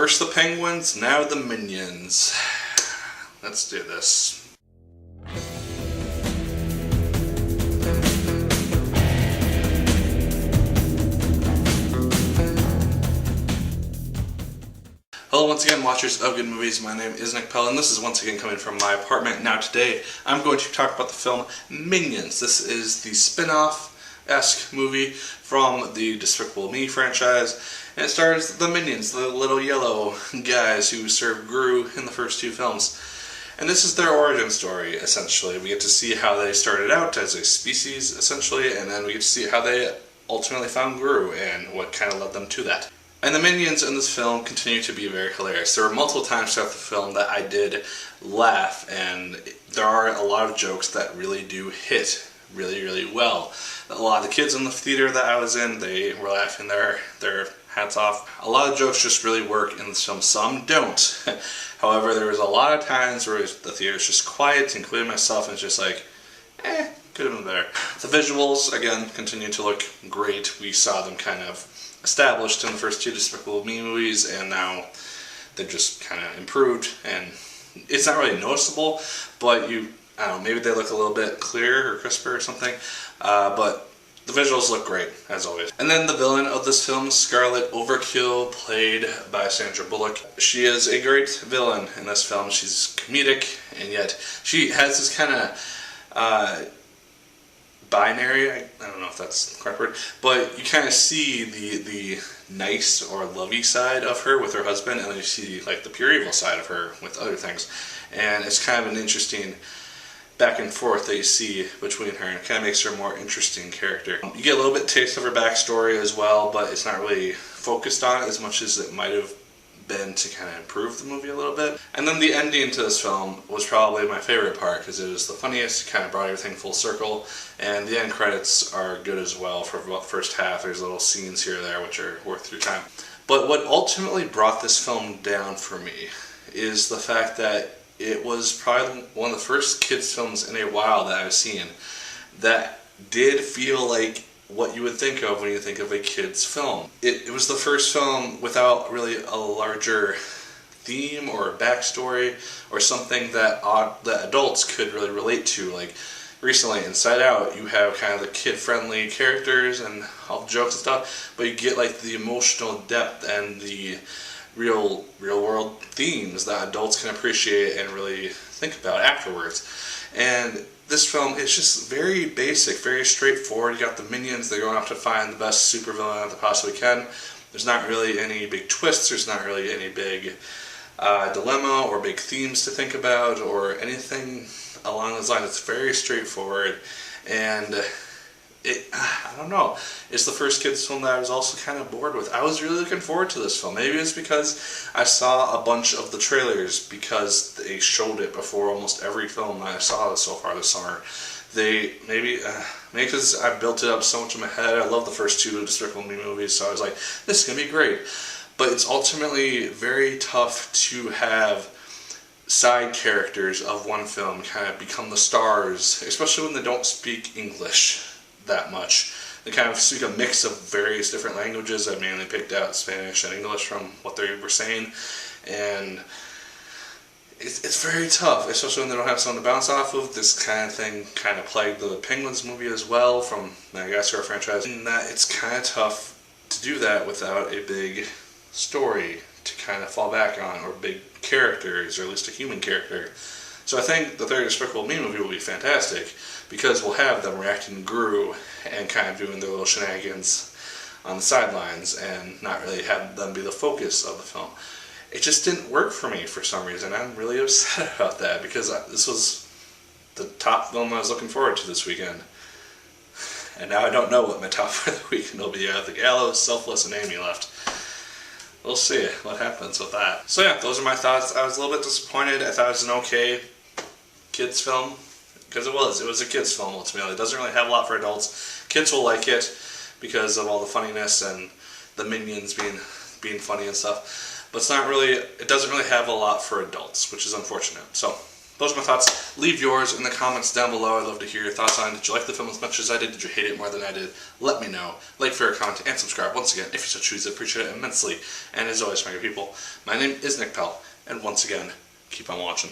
First the penguins, now the minions. Let's do this. Hello once again, watchers of good movies. My name is Nick Pell and this is once again coming from my apartment. Now today I'm going to talk about the film Minions. This is the spin-off-esque movie from the Despicable Me franchise, and it stars the Minions, the little yellow guys who served Gru in the first two films. And this is their origin story, essentially. We get to see how they started out as a species, essentially, and then we get to see how they ultimately found Gru and what kind of led them to that. And the Minions in this film continue to be very hilarious. There were multiple times throughout the film that I did laugh, and there are a lot of jokes that really do hit really, really well. A lot of the kids in the theater that I was in, they were laughing their hats off. A lot of jokes just really work in this film. Some don't. However, there was a lot of times where the theater's just quiet, including myself, and it's just like, could have been better. The visuals, again, continue to look great. We saw them kind of established in the first two Despicable Me movies, and now they've just kind of improved, and it's not really noticeable, but I don't know, maybe they look a little bit clearer or crisper or something, but the visuals look great, as always. And then the villain of this film, Scarlet Overkill, played by Sandra Bullock. She is a great villain in this film. She's comedic, and yet she has this kind of binary, I don't know if that's the correct word, but you kind of see the nice or lovey side of her with her husband, and then you see like the pure evil side of her with other things, and it's kind of an interesting back and forth that you see between her, and it kind of makes her a more interesting character. You get a little bit taste of her backstory as well, but it's not really focused on it as much as it might have been to kind of improve the movie a little bit. And then the ending to this film was probably my favorite part because it was the funniest, kind of brought everything full circle, and the end credits are good as well for about the first half. There's little scenes here or there which are worth your time. But what ultimately brought this film down for me is the fact that it was probably one of the first kids films in a while that I've seen that did feel like what you would think of when you think of a kid's film. It was the first film without really a larger theme or backstory or something that adults could really relate to. Like recently, Inside Out, you have kind of the kid-friendly characters and all the jokes and stuff, but you get like the emotional depth and the real world themes that adults can appreciate and really think about afterwards. And this film is just very basic, very straightforward. You got the Minions, they're going out to find the best supervillain that they possibly can. There's not really any big twists, there's not really any big dilemma or big themes to think about or anything along those lines. It's very straightforward, and I don't know, it's the first kids film that I was also kind of bored with. I was really looking forward to this film. Maybe it's because I saw a bunch of the trailers because they showed it before almost every film that I saw so far this summer. Maybe because I built it up so much in my head. I love the first two Despicable Me movies, so I was like, this is going to be great. But it's ultimately very tough to have side characters of one film kind of become the stars, especially when they don't speak English that much. They kind of speak a mix of various different languages. I mainly picked out Spanish and English from what they were saying, and it's very tough, especially when they don't have someone to bounce off of. This kind of thing kind of plagued the Penguins movie as well from the Madagascar franchise, and that it's kind of tough to do that without a big story to kind of fall back on, or big characters, or at least a human character. So I think the third Despicable Me movie will be fantastic because we'll have them reacting to Gru and kind of doing their little shenanigans on the sidelines and not really have them be the focus of the film. It just didn't work for me for some reason. I'm really upset about that because this was the top film I was looking forward to this weekend. And now I don't know what my top for the weekend will be. I have The Gallows, Selfless, and Amy left. We'll see what happens with that. So yeah, those are my thoughts. I was a little bit disappointed. I thought it was an okay kids film, because it was a kids film ultimately. It doesn't really have a lot for adults. Kids will like it because of all the funniness and the Minions being funny and stuff, but it doesn't really have a lot for adults, which is unfortunate. So those are my thoughts. Leave yours in the comments down below. I'd love to hear your thoughts on it. Did you like the film as much as I did? Did you hate it more than I did? Let me know. Like, favorite, comment, and subscribe. Once again, if you so choose, I appreciate it immensely. And as always, my good people, my name is Nick Pell, and once again, keep on watching.